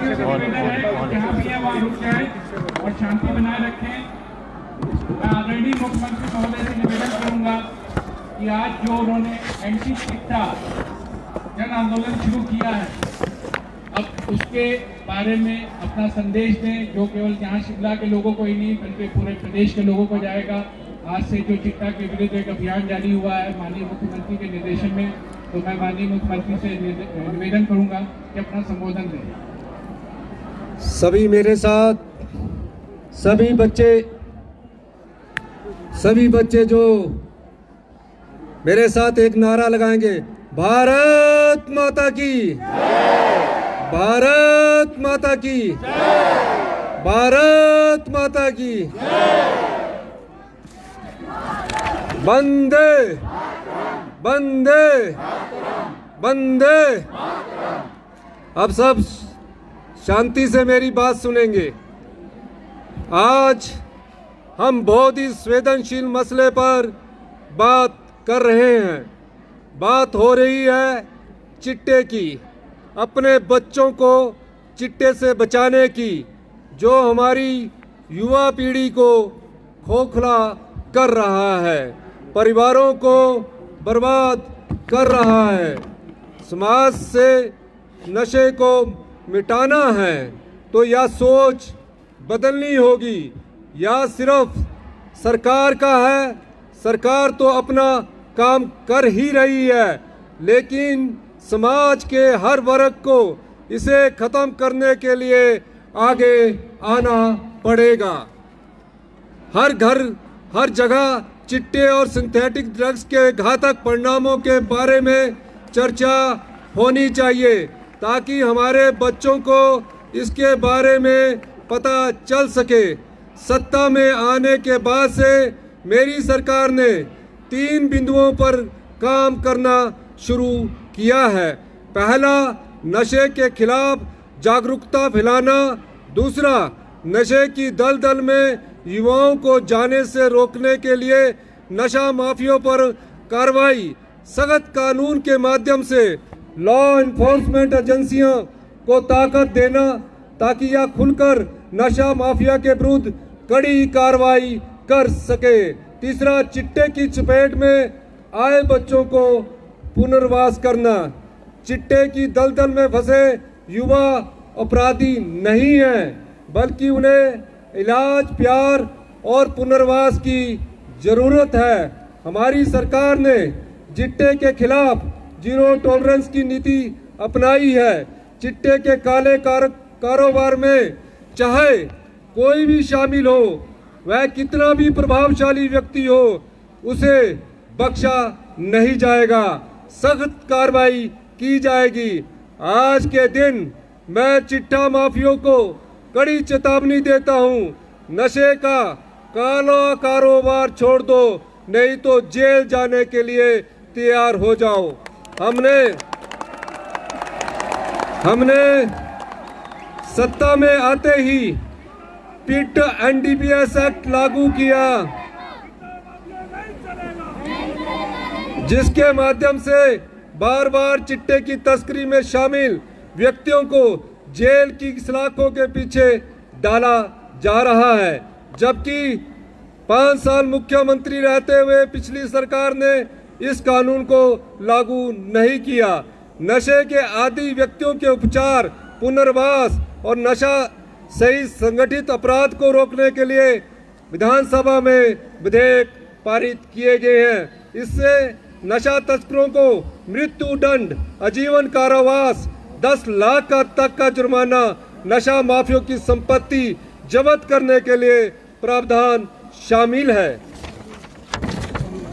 साथियों से निवेदन है जहाँ भी है वहाँ रुक जाए और शांति बनाए रखें। मैं आदरणीय मुख्यमंत्री महोदय से निवेदन करूंगा कि आज जो उन्होंने एंटी चिट्टा जन आंदोलन शुरू किया है, अब उसके बारे में अपना संदेश दें, जो केवल यहाँ शिमला के लोगों को ही नहीं बल्कि पूरे प्रदेश के लोगों को जाएगा। आज से जो चिट्टा के विरुद्ध एक अभियान जारी हुआ है माननीय मुख्यमंत्री के निर्देशन में, तो मैं माननीय मुख्यमंत्री से निवेदन करूंगा कि अपना संबोधन दें। सभी मेरे साथ, सभी बच्चे जो मेरे साथ एक नारा लगाएंगे, भारत माता की, भारत माता की, भारत माता की, वंदे वंदे वंदे। अब सब शांति से मेरी बात सुनेंगे। आज हम बहुत ही संवेदनशील मसले पर बात कर रहे हैं। बात हो रही है चिट्टे की, अपने बच्चों को चिट्टे से बचाने की, जो हमारी युवा पीढ़ी को खोखला कर रहा है, परिवारों को बर्बाद कर रहा है। समाज से नशे को मिटाना है तो यह सोच बदलनी होगी। या सिर्फ सरकार का है, सरकार तो अपना काम कर ही रही है, लेकिन समाज के हर वर्ग को इसे खत्म करने के लिए आगे आना पड़ेगा। हर घर, हर जगह चिट्टे और सिंथेटिक ड्रग्स के घातक परिणामों के बारे में चर्चा होनी चाहिए, ताकि हमारे बच्चों को इसके बारे में पता चल सके। सत्ता में आने के बाद से मेरी सरकार ने 3 बिंदुओं पर काम करना शुरू किया है। पहला, नशे के खिलाफ जागरूकता फैलाना। दूसरा, नशे की दलदल में युवाओं को जाने से रोकने के लिए नशा माफियों पर कार्रवाई। सख्त कानून के माध्यम से लॉ एनफोर्समेंट एजेंसियों को ताकत देना, ताकि यह खुलकर नशा माफिया के विरुद्ध कड़ी कार्रवाई कर सके। तीसरा, चिट्टे की चपेट में आए बच्चों को पुनर्वास करना। चिट्टे की दलदल में फंसे युवा अपराधी नहीं हैं, बल्कि उन्हें इलाज, प्यार और पुनर्वास की जरूरत है। हमारी सरकार ने चिट्टे के खिलाफ जीरो टॉलरेंस की नीति अपनाई है। चिट्टे के काले कारोबार में चाहे कोई भी शामिल हो, वह कितना भी प्रभावशाली व्यक्ति हो, उसे बख्शा नहीं जाएगा, सख्त कार्रवाई की जाएगी। आज के दिन मैं चिट्टा माफियों को कड़ी चेतावनी देता हूं, नशे का काला कारोबार छोड़ दो, नहीं तो जेल जाने के लिए तैयार हो जाओ। हमने सत्ता में आते ही पिट एनडीपीएस एक्ट लागू किया, जिसके माध्यम से बार बार चिट्टे की तस्करी में शामिल व्यक्तियों को जेल की सलाखों के पीछे डाला जा रहा है। जबकि 5 साल मुख्यमंत्री रहते हुए पिछली सरकार ने इस कानून को लागू नहीं किया। नशे के आदी व्यक्तियों के उपचार, पुनर्वास और नशा सही संगठित अपराध को रोकने के लिए विधानसभा में विधेयक पारित किए गए हैं। इससे नशा तस्करों को मृत्यु दंड, आजीवन कारावास, 10 लाख तक का जुर्माना, नशा माफियों की संपत्ति जब्त करने के लिए प्रावधान शामिल है।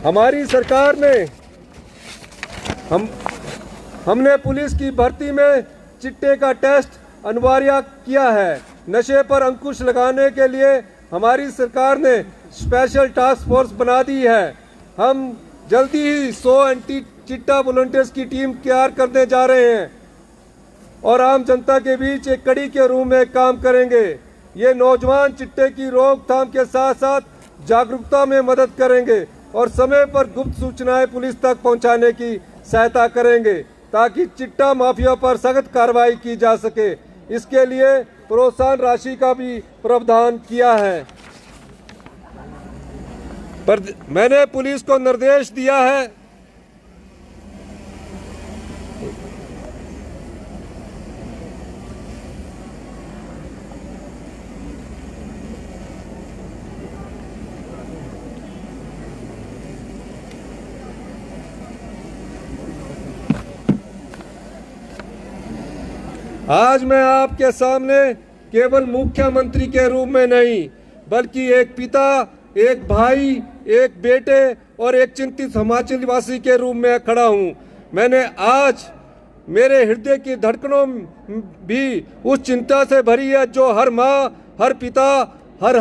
हमारी सरकार ने हमने पुलिस की भर्ती में चिट्टे का टेस्ट अनिवार्य किया है। नशे पर अंकुश लगाने के लिए हमारी सरकार ने स्पेशल टास्क फोर्स बना दी है। हम जल्दी ही 100 एंटी चिट्टा वॉलंटियर्स की टीम तैयार करने जा रहे हैं और आम जनता के बीच एक कड़ी के रूप में काम करेंगे। ये नौजवान चिट्टे की रोकथाम के साथ साथ जागरूकता में मदद करेंगे और समय पर गुप्त सूचनाएं पुलिस तक पहुंचाने की सहायता करेंगे, ताकि चिट्टा माफिया पर सख्त कार्रवाई की जा सके। इसके लिए प्रोत्साहन राशि का भी प्रावधान किया है। पर मैंने पुलिस को निर्देश दिया है आज मैं आपके सामने केवल मुख्यमंत्री के रूप में नहीं, बल्कि एक पिता, एक भाई, एक बेटे और एक चिंतित हिमाचल वासी के रूप में खड़ा हूं। मैंने आज मेरे हृदय की धड़कनों भी उस चिंता से भरी है जो हर माँ, हर पिता, हर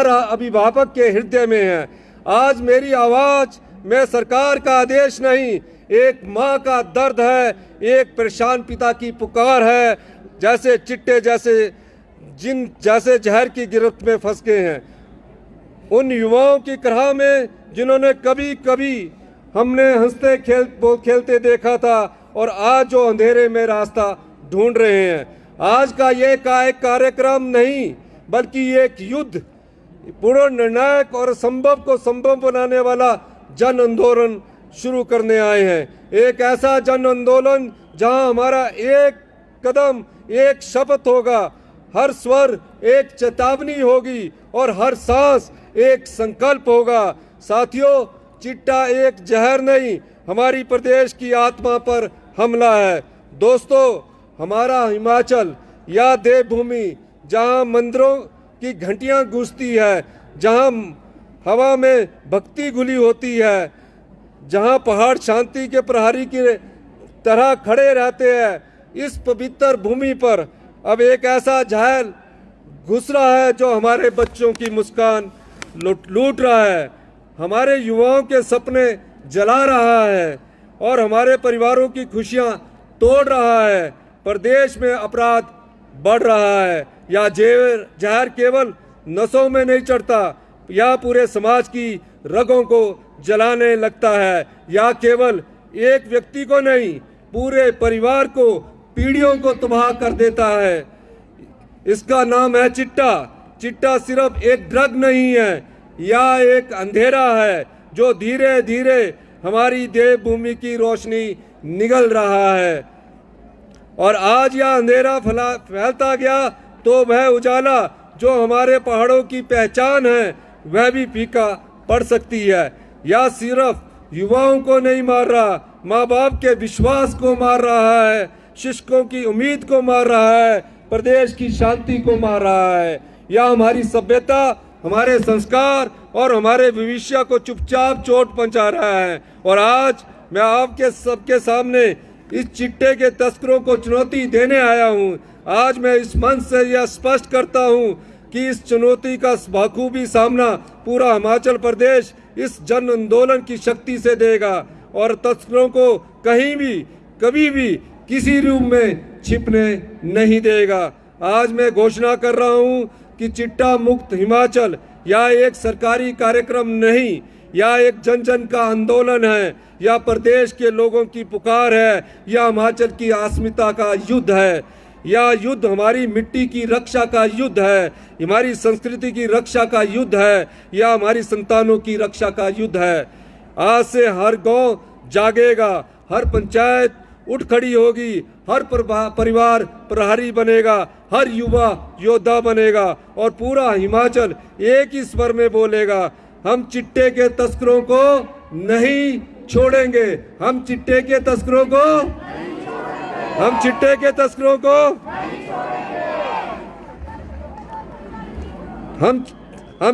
अभिभावक के हृदय में है। आज मेरी आवाज़ में सरकार का आदेश नहीं, एक माँ का दर्द है, एक परेशान पिता की पुकार है, जैसे चिट्टे जैसे जहर की गिरफ्त में फंस गए हैं। उन युवाओं की तरह में जिन्होंने कभी कभी हमने हंसते खेलते देखा था और आज जो अंधेरे में रास्ता ढूंढ रहे हैं। आज का ये एक कार्यक्रम नहीं, बल्कि एक युद्ध, पूर्ण निर्णायक और संभव को संभव बनाने वाला जन आंदोलन शुरू करने आए हैं। एक ऐसा जन आंदोलन जहां हमारा एक कदम एक शपथ होगा, हर स्वर एक चेतावनी होगी और हर सांस एक संकल्प होगा। साथियों, चिट्टा एक जहर नहीं, हमारी प्रदेश की आत्मा पर हमला है। दोस्तों, हमारा हिमाचल या देवभूमि जहां मंदिरों की घंटियां गूंजती है, जहां हवा में भक्ति घुली होती है, जहां पहाड़ शांति के प्रहरी की तरह खड़े रहते हैं, इस पवित्र भूमि पर अब एक ऐसा जहर घुस रहा है जो हमारे बच्चों की मुस्कान लूट रहा है, हमारे युवाओं के सपने जला रहा है और हमारे परिवारों की खुशियां तोड़ रहा है। प्रदेश में अपराध बढ़ रहा है। या जहर केवल नसों में नहीं चढ़ता, या पूरे समाज की रगों को जलाने लगता है, या केवल एक व्यक्ति को नहीं, पूरे परिवार को, पीढ़ियों को तबाह कर देता है। इसका नाम है चिट्टा। चिट्टा सिर्फ एक ड्रग नहीं है, या एक अंधेरा है जो धीरे धीरे हमारी देवभूमि की रोशनी निगल रहा है। और आज यह अंधेरा फैलता गया तो वह उजाला जो हमारे पहाड़ों की पहचान है वह भी फीका पड़ सकती है। यह सिर्फ युवाओं को नहीं मार रहा, माँ बाप के विश्वास को मार रहा है, शिक्षकों की उम्मीद को मार रहा है, प्रदेश की शांति को मार रहा है। यह हमारी सभ्यता, हमारे संस्कार और हमारे भविष्य को चुपचाप चोट पहुंचा रहा है। और आज मैं आपके सबके सामने इस चिट्टे के तस्करों को चुनौती देने आया हूं। आज मैं इस मंच से यह स्पष्ट करता हूं कि इस चुनौती का बखूबी सामना पूरा हिमाचल प्रदेश इस जन आंदोलन की शक्ति से देगा और तस्करों को कहीं भी, कभी भी, किसी रूप में छिपने नहीं देगा। आज मैं घोषणा कर रहा हूं कि चिट्टा मुक्त हिमाचल या एक सरकारी कार्यक्रम नहीं, या एक जन जन का आंदोलन है, या प्रदेश के लोगों की पुकार है, या हिमाचल की अस्मिता का युद्ध है, या युद्ध हमारी मिट्टी की रक्षा का युद्ध है, हमारी संस्कृति की रक्षा का युद्ध है, या हमारी संतानों की रक्षा का युद्ध है। आज से हर गांव जागेगा, हर पंचायत उठ खड़ी होगी, हर परिवार प्रहरी बनेगा, हर युवा योद्धा बनेगा और पूरा हिमाचल एक ही स्वर में बोलेगा, हम चिट्टे के तस्करों को नहीं छोड़ेंगे। हम चिट्टे के तस्करों को हम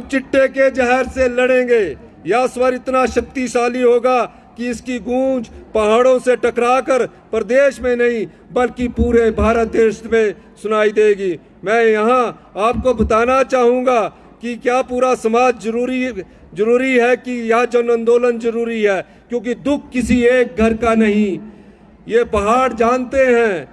चिट्टे के जहर से लड़ेंगे। यह स्वर इतना शक्तिशाली होगा कि इसकी गूंज पहाड़ों से टकराकर प्रदेश में नहीं बल्कि पूरे भारत देश में सुनाई देगी। मैं यहाँ आपको बताना चाहूँगा कि क्या पूरा समाज जरूरी है कि यह जन आंदोलन जरूरी है, क्योंकि दुख किसी एक घर का नहीं। ये पहाड़ जानते हैं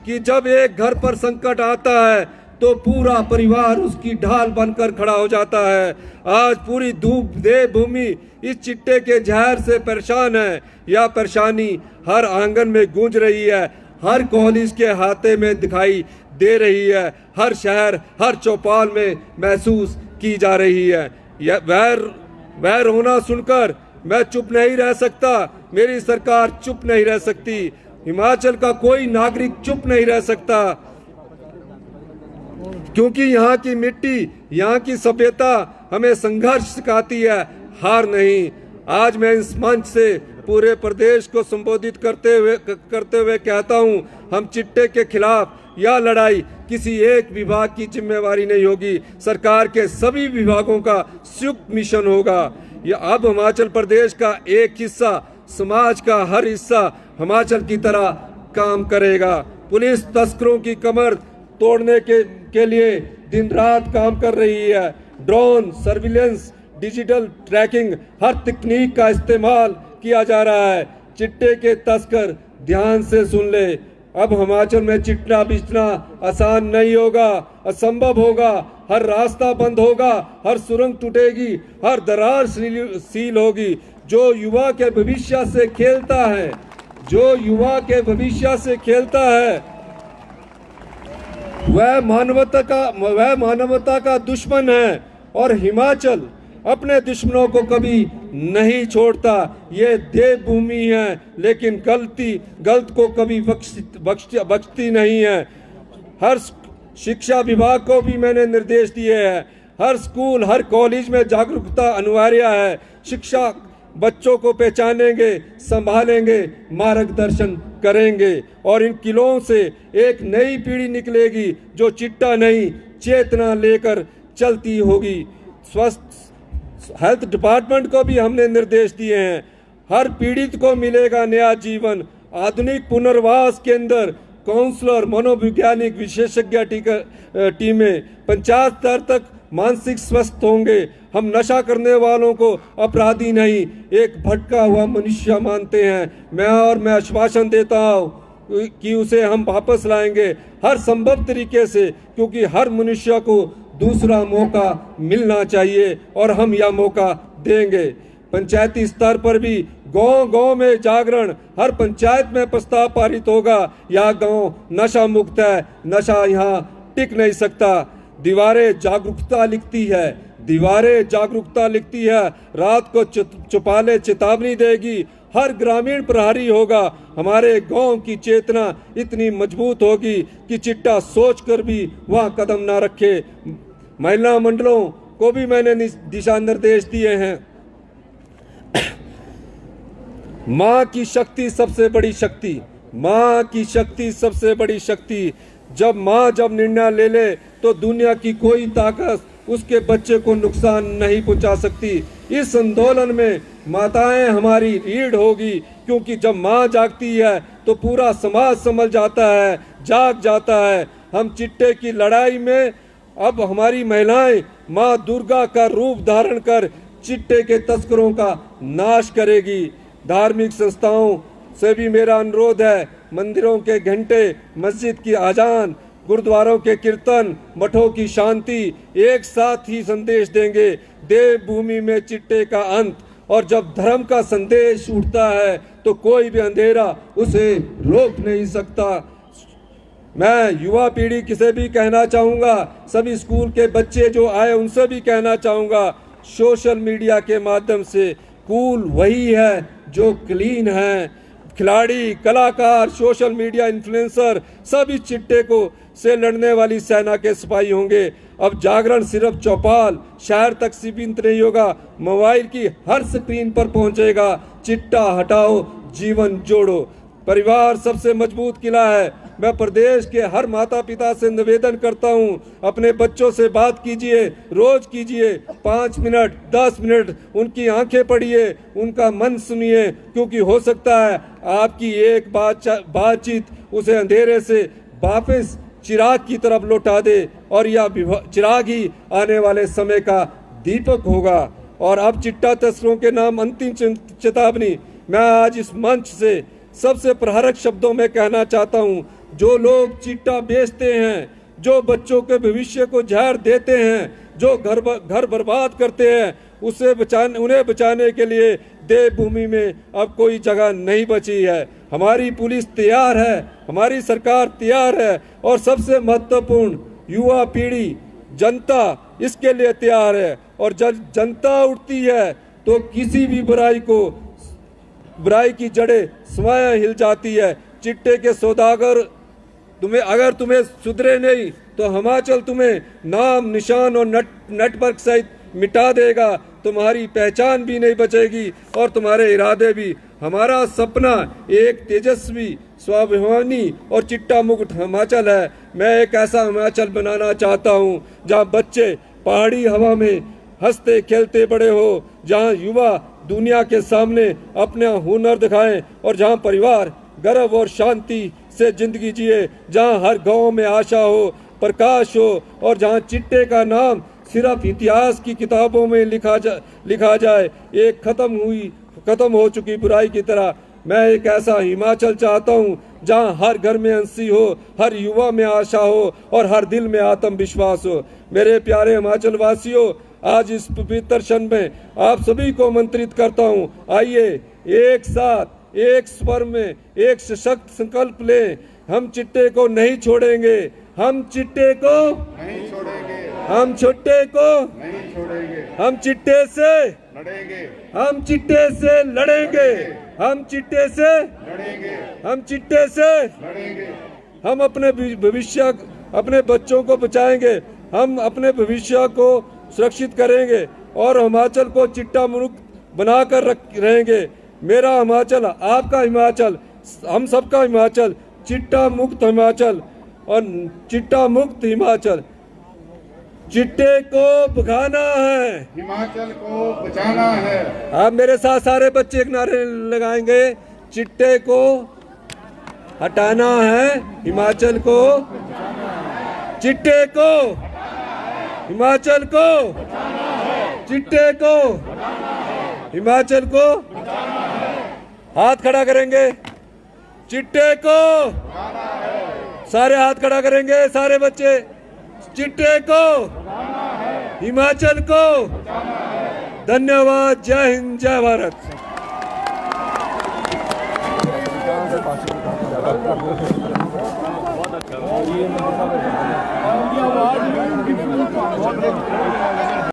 कि जब एक घर पर संकट आता है तो पूरा परिवार उसकी ढाल बनकर खड़ा हो जाता है। आज पूरी देवभूमि इस चिट्टे के जहर से परेशान है। यह परेशानी हर आंगन में गूंज रही है, हर कॉलेज के हाथे में दिखाई दे रही है, हर शहर हर चौपाल में महसूस की जा रही है। यह वह रोना सुनकर मैं चुप नहीं रह सकता, मेरी सरकार चुप नहीं रह सकती, हिमाचल का कोई नागरिक चुप नहीं रह सकता, क्योंकि यहाँ की मिट्टी, यहाँ की सभ्यता हमें संघर्ष सिखाती है, हार नहीं। आज मैं इस मंच से पूरे प्रदेश को संबोधित करते हुए कहता हूँ, हम चिट्टे के खिलाफ यह लड़ाई किसी एक विभाग की जिम्मेवारी नहीं होगी, सरकार के सभी विभागों का संयुक्त मिशन होगा। यह अब हिमाचल प्रदेश का एक हिस्सा, समाज का हर हिस्सा हिमाचल की तरह काम करेगा। पुलिस तस्करों की कमर तोड़ने के लिए दिन रात काम कर रही है। ड्रोन सर्विलेंस, डिजिटल ट्रैकिंग, हर तकनीक का इस्तेमाल किया जा रहा है। चिट्टे के तस्कर ध्यान से सुन ले, अब हिमाचल में चिट्टा बेचना आसान नहीं होगा, असंभव होगा। हर रास्ता बंद होगा, हर सुरंग टूटेगी, हर दरार सील होगी। जो युवा के भविष्य से खेलता है, जो युवा के भविष्य से खेलता है, वह मानवता का दुश्मन है। और हिमाचल अपने दुश्मनों को कभी नहीं छोड़ता। ये देवभूमि है, लेकिन गलत को कभी बख्शती नहीं है। हर शिक्षा विभाग को भी मैंने निर्देश दिए हैं, हर स्कूल हर कॉलेज में जागरूकता अनिवार्य है। शिक्षा बच्चों को पहचानेंगे, संभालेंगे, मार्गदर्शन करेंगे और इन किलों से एक नई पीढ़ी निकलेगी जो चिट्टा नहीं, चेतना लेकर चलती होगी। स्वस्थ हेल्थ डिपार्टमेंट को भी हमने निर्देश दिए हैं, हर पीड़ित को मिलेगा नया जीवन। आधुनिक पुनर्वास केंद्र, काउंसलर, मनोवैज्ञानिक विशेषज्ञ टीमें पंचायत स्तर तक मानसिक स्वस्थ होंगे। हम नशा करने वालों को अपराधी नहीं, एक भटका हुआ मनुष्य मानते हैं। मैं आश्वासन देता हूँ कि उसे हम वापस लाएंगे हर संभव तरीके से, क्योंकि हर मनुष्य को दूसरा मौका मिलना चाहिए और हम यह मौका देंगे। पंचायती स्तर पर भी गांव-गांव में जागरण, हर पंचायत में प्रस्ताव पारित होगा। यह गांव नशा मुक्त है, नशा यहाँ टिक नहीं सकता। दीवारें जागरूकता लिखती है, दीवारें जागरूकता लिखती है, रात को चुपाले चेतावनी देगी। हर ग्रामीण प्रहरी होगा। हमारे गांव की चेतना इतनी मजबूत होगी कि चिट्टा सोचकर भी वहां कदम ना रखे। महिला मंडलों को भी मैंने दिशा निर्देश दिए हैं। माँ की शक्ति सबसे बड़ी शक्ति, माँ की शक्ति सबसे बड़ी शक्ति। जब माँ निर्णय ले ले तो दुनिया की कोई ताकत उसके बच्चे को नुकसान नहीं पहुंचा सकती। इस आंदोलन में माताएं हमारी रीढ़ होगी, क्योंकि जब माँ जागती है तो पूरा समाज संभल जाता है, जाग जाता है। हम चिट्टे की लड़ाई में अब हमारी महिलाएं माँ दुर्गा का रूप धारण कर चिट्टे के तस्करों का नाश करेगी। धार्मिक संस्थाओं से भी मेरा अनुरोध है, मंदिरों के घंटे, मस्जिद की आजान, गुरुद्वारों के कीर्तन, मठों की शांति एक साथ ही संदेश देंगे देवभूमि में चिट्टे का अंत। और जब धर्म का संदेश उठता है तो कोई भी अंधेरा उसे रोक नहीं सकता। मैं युवा पीढ़ी किसे भी कहना चाहूँगा, सभी स्कूल के बच्चे जो आए उनसे भी कहना चाहूँगा, सोशल मीडिया के माध्यम से कूल वही है जो क्लीन है। खिलाड़ी, कलाकार, सोशल मीडिया इन्फ्लुएंसर सभी चिट्टे को से लड़ने वाली सेना के सिपाही होंगे। अब जागरण सिर्फ चौपाल शहर तक सीमित नहीं होगा, मोबाइल की हर स्क्रीन पर पहुंचेगा। चिट्टा हटाओ, जीवन जोड़ो। परिवार सबसे मजबूत किला है। मैं प्रदेश के हर माता पिता से निवेदन करता हूं, अपने बच्चों से बात कीजिए, रोज कीजिए, 5 मिनट 10 मिनट उनकी आंखें पढ़िए, उनका मन सुनिए, क्योंकि हो सकता है आपकी एक बातचीत उसे अंधेरे से वापस चिराग की तरफ लौटा दे और यह चिराग ही आने वाले समय का दीपक होगा। और अब चिट्टा तस्करों के नाम अंतिम चेतावनी मैं आज इस मंच से सबसे प्रहारक शब्दों में कहना चाहता हूं। जो लोग चिट्टा बेचते हैं, जो बच्चों के भविष्य को जहर देते हैं, जो घर बर्बाद करते हैं, उन्हें बचाने के लिए देवभूमि में अब कोई जगह नहीं बची है। हमारी पुलिस तैयार है, हमारी सरकार तैयार है और सबसे महत्वपूर्ण युवा पीढ़ी, जनता इसके लिए तैयार है। और जब जनता उठती है तो किसी भी बुराई की जड़ें स्वयं हिल जाती है। चिट्टे के सौदागर अगर तुम्हें सुधरे नहीं तो हिमाचल तुम्हें नाम, निशान और नेटवर्क सहित मिटा देगा। तुम्हारी पहचान भी नहीं बचेगी और तुम्हारे इरादे भी। हमारा सपना एक तेजस्वी, स्वाभिमानी और चिट्टा मुक्त हिमाचल है। मैं एक ऐसा हिमाचल बनाना चाहता हूँ जहाँ बच्चे पहाड़ी हवा में हंसते खेलते बड़े हो, जहाँ युवा दुनिया के सामने अपना हुनर दिखाएं और जहाँ परिवार गर्व और शांति से जिंदगी जिए, जहाँ हर गांव में आशा हो, प्रकाश हो और जहाँ चिट्टे का नाम सिर्फ इतिहास की किताबों में लिखा जाए, एक खत्म हो चुकी बुराई की तरह। मैं एक ऐसा हिमाचल चाहता हूँ जहाँ हर घर में हंसी हो, हर युवा में आशा हो और हर दिल में आत्मविश्वास हो। मेरे प्यारे हिमाचल वासियों, आज इस पवित्र क्षण में आप सभी को आमंत्रित करता हूँ, आइए एक साथ एक स्वर में एक सशक्त संकल्प लें। हम चिट्टे को नहीं छोड़ेंगे, हम चिट्टे को नहीं छोड़ेंगे, हम चिट्टे को नहीं छोड़ेंगे, हम चिट्टे से लड़ेंगे, हम चिट्टे से लड़ेंगे, हम चिट्टे से लड़ेंगे, हम चिट्टे से लड़ेंगे। हम अपने भविष्य, अपने बच्चों को बचाएंगे, हम अपने भविष्य को सुरक्षित करेंगे और हिमाचल को चिट्टा मुक्त बनाकर रहेंगे। मेरा हिमाचल, आपका हिमाचल, हम सबका हिमाचल, चिट्टा मुक्त हिमाचल और चिट्टा मुक्त हिमाचल। चिट्टे को भगाना है, हिमाचल को बचाना है। आप मेरे साथ सारे बच्चे एक नारे लगाएंगे, चिट्टे को हटाना है, हिमाचल को, चिट्टे को, हिमाचल को, चिट्टे को, हिमाचल को। हाथ खड़ा करेंगे, चिट्टे को, सारे हाथ खड़ा करेंगे, सारे बच्चे, चिट्टे को, हिमाचल को। धन्यवाद। जय हिंद, जय भारत। बहुत अच्छा।